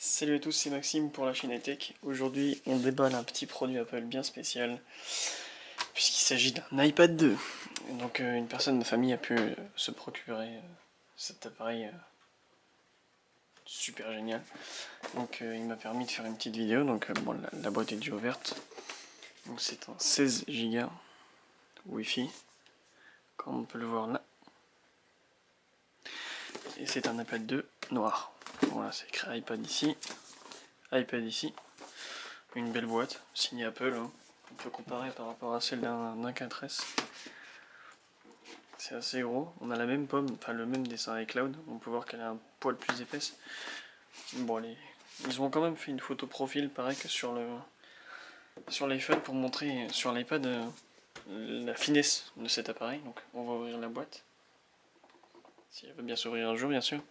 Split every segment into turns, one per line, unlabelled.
Salut à tous, c'est Maxime pour la chaîne iTech. Aujourd'hui, on déballe un petit produit Apple bien spécial, puisqu'il s'agit d'un iPad 2. Donc, une personne de famille a pu se procurer cet appareil super génial. Donc, il m'a permis de faire une petite vidéo. Donc, bon, la boîte est déjà ouverte. Donc, c'est un 16 Go Wi-Fi, comme on peut le voir là. Et c'est un iPad 2 noir. Voilà, c'est écrit iPad ici. iPad ici. Une belle boîte, signée Apple. Hein. On peut comparer par rapport à celle d'un 4S. C'est assez gros. On a la même pomme, enfin le même dessin iCloud. On peut voir qu'elle est un poil plus épaisse. Bon, ils ont quand même fait une photo profil, pareil que sur l'iPhone, pour montrer sur l'iPad la finesse de cet appareil. Donc on va ouvrir la boîte. Si elle veut bien s'ouvrir un jour, bien sûr.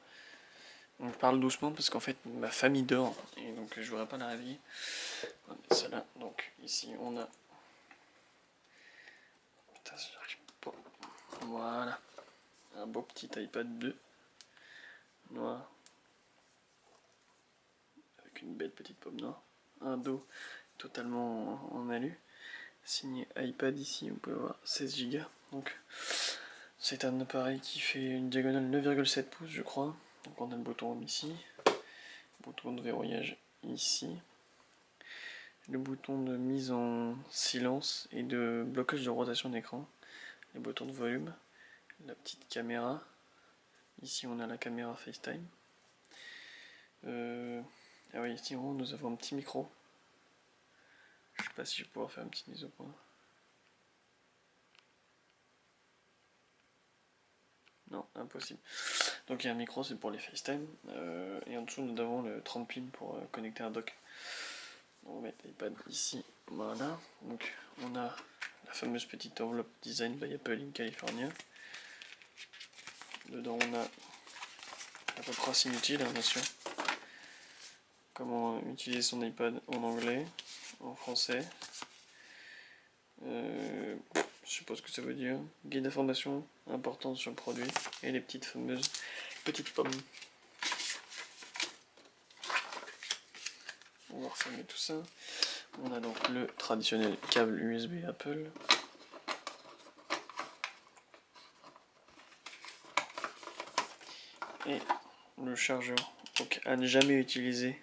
On parle doucement parce qu'en fait ma famille dort et donc je ne voudrais pas la réveiller. On va mettre ça là. Donc ici on a. Putain, j'arrive pas. Voilà. Un beau petit iPad 2 noir. Avec une belle petite pomme noire. Un dos totalement en alu. Signé iPad ici, on peut voir 16 Go. Donc c'est un appareil qui fait une diagonale 9,7 pouces je crois. Donc on a le bouton home ici. Bouton de verrouillage ici. Le bouton de mise en silence et de blocage de rotation d'écran. Les boutons de volume. La petite caméra. Ici on a la caméra FaceTime. Ah oui, ici en haut nous avons un petit micro. Je sais pas si je vais pouvoir faire une petite mise au point. Non, impossible. Donc il y a un micro, c'est pour les FaceTime. Et en dessous nous avons le 30 pins pour connecter un dock. On va mettre l'iPad ici. Voilà. Donc on a la fameuse petite enveloppe design by Apple in California. Dedans on a à peu près inutile, hein, bien sûr. Comment utiliser son iPad en anglais, en français. Je sais pas ce que ça veut dire. Guide d'information importante sur le produit. Et les fameuses petites pommes. On va refermer tout ça. On a donc le traditionnel câble USB Apple. Et le chargeur. Donc à ne jamais utiliser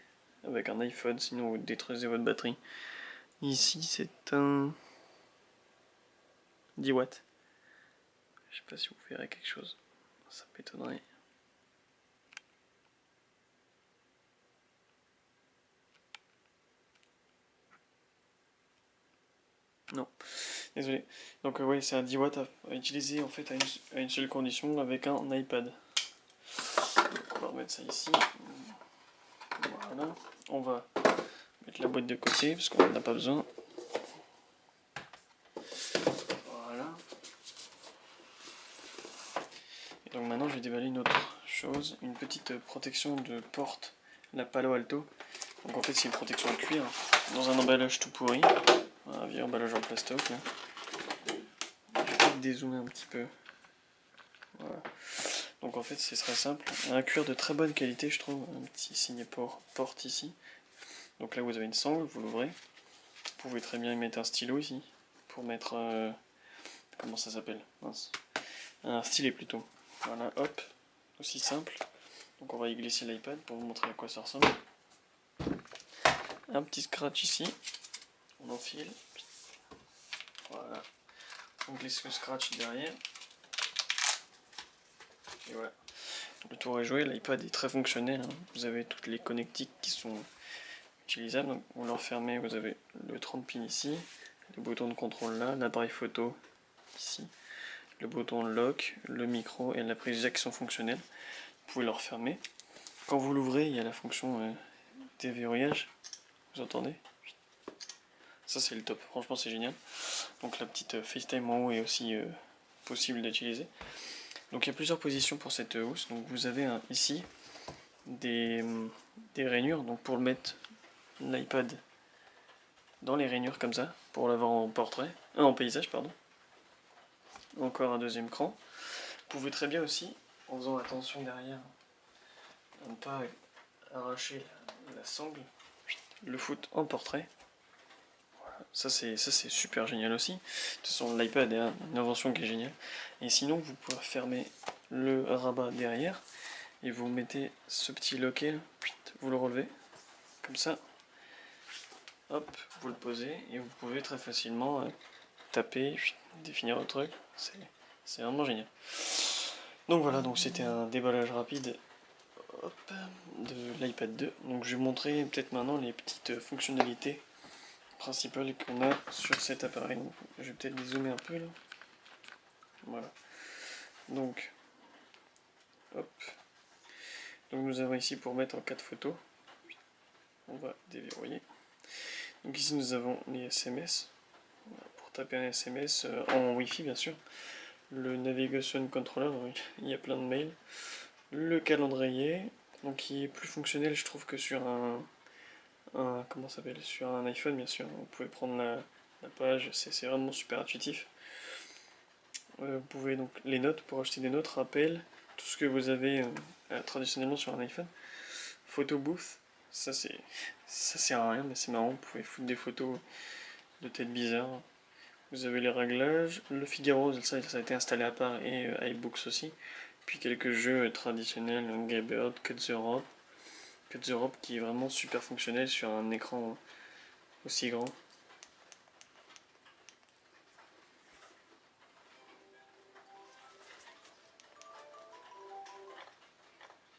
avec un iPhone, sinon vous détruisez votre batterie. Ici c'est un 10 watts. Je sais pas si vous verrez quelque chose. Ça m'étonnerait. Non, désolé. Donc oui, c'est un 10 watts à utiliser en fait à une seule condition avec un iPad. Donc, on va remettre ça ici. Voilà. On va mettre la boîte de côté parce qu'on n'en a pas besoin. Voilà. Et donc maintenant je vais déballer une autre chose, une petite protection de porte, la Palo Alto. Donc en fait c'est une protection en cuir dans un emballage tout pourri. Un vieux emballage en plastoc là. Je vais peut-être dézoomer un petit peu. Voilà. Donc en fait c'est très simple. Un cuir de très bonne qualité je trouve. Un petit signe porte ici. Donc là vous avez une sangle, vous l'ouvrez. Vous pouvez très bien y mettre un stylo ici. Pour mettre... comment ça s'appelle? Un stylet plutôt. Voilà, hop. Aussi simple. Donc on va y glisser l'iPad pour vous montrer à quoi ça ressemble. Un petit scratch ici. On enfile. Voilà. On glisse le scratch derrière. Et voilà. Le tour est joué. L'iPad est très fonctionnel. Hein. Vous avez toutes les connectiques qui sont utilisables. Donc vous le refermez. Vous avez le 30 pins ici. Le bouton de contrôle là. L'appareil photo ici. Le bouton lock. Le micro et la prise jack qui sont fonctionnels. Vous pouvez le refermer. Quand vous l'ouvrez, il y a la fonction déverrouillage. Vous entendez? Ça c'est le top, franchement c'est génial. Donc la petite FaceTime en haut est aussi possible d'utiliser. Donc il y a plusieurs positions pour cette housse. Donc vous avez ici des rainures, donc pour le mettre l'iPad dans les rainures comme ça, pour l'avoir en portrait, en paysage pardon. Encore un deuxième cran. Vous pouvez très bien aussi, en faisant attention derrière, à ne pas arracher la sangle, le foot en portrait. Voilà. Ça c'est super génial aussi. De toute façon l'iPad est une invention qui est géniale. Et sinon vous pouvez fermer le rabat derrière et vous mettez ce petit loquet, vous le relevez comme ça. Hop, vous le posez et vous pouvez très facilement taper, définir votre truc. C'est vraiment génial. Donc voilà, donc c'était un déballage rapide de l'iPad 2. Donc je vais montrer peut-être maintenant les petites fonctionnalités principales qu'on a sur cet appareil. Donc, je vais peut-être les zoomer un peu là. Voilà. Donc, hop. Donc nous avons ici pour mettre en 4 photos. On va déverrouiller. Donc ici nous avons les SMS. Pour taper un SMS en Wi-Fi bien sûr. Le Navigation Controller, donc il y a plein de mails. Le calendrier, donc qui est plus fonctionnel je trouve que sur comment ça s'appelle, sur un iPhone bien sûr. Vous pouvez prendre la page, c'est vraiment super intuitif. Vous pouvez donc les notes pour acheter des notes, rappel, tout ce que vous avez traditionnellement sur un iPhone. Photo booth, ça sert à rien mais c'est marrant, vous pouvez foutre des photos de têtes bizarres. Vous avez les réglages, le Figaro, ça a été installé à part, et iBooks aussi. Puis quelques jeux traditionnels, Gaybird, Cut the Rope qui est vraiment super fonctionnel sur un écran aussi grand.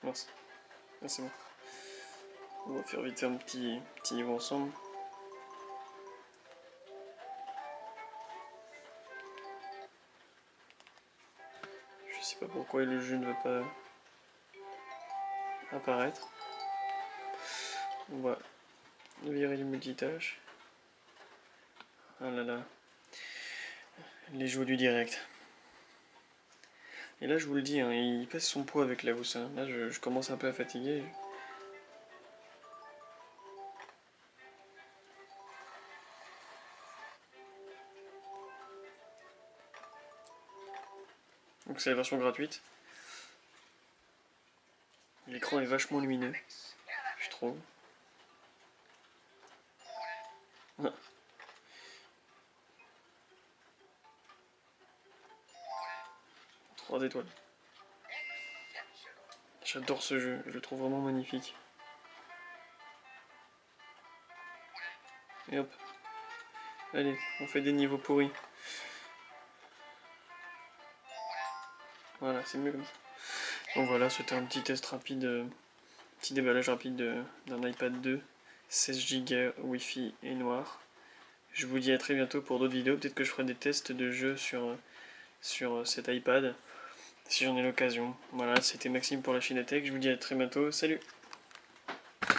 Mince, ah, c'est bon. On va faire vite un petit niveau ensemble. Je sais pas pourquoi le jeu ne veut pas apparaître. On va virer le multitâche. Ah là là. Les joies du direct. Et là je vous le dis, hein, il pèse son poids avec la housse. Hein. Là je commence un peu à fatiguer. Donc c'est la version gratuite. L'écran est vachement lumineux, je trouve. Ah. 3 étoiles. J'adore ce jeu, je le trouve vraiment magnifique. Et hop. Allez, on fait des niveaux pourris. Voilà, c'est mieux comme ça. Donc voilà, c'était un petit test rapide, petit déballage rapide d'un iPad 2, 16 Go Wi-Fi et noir. Je vous dis à très bientôt pour d'autres vidéos. Peut-être que je ferai des tests de jeux sur cet iPad, si j'en ai l'occasion. Voilà, c'était Maxime pour la chaîne Tech. Je vous dis à très bientôt. Salut!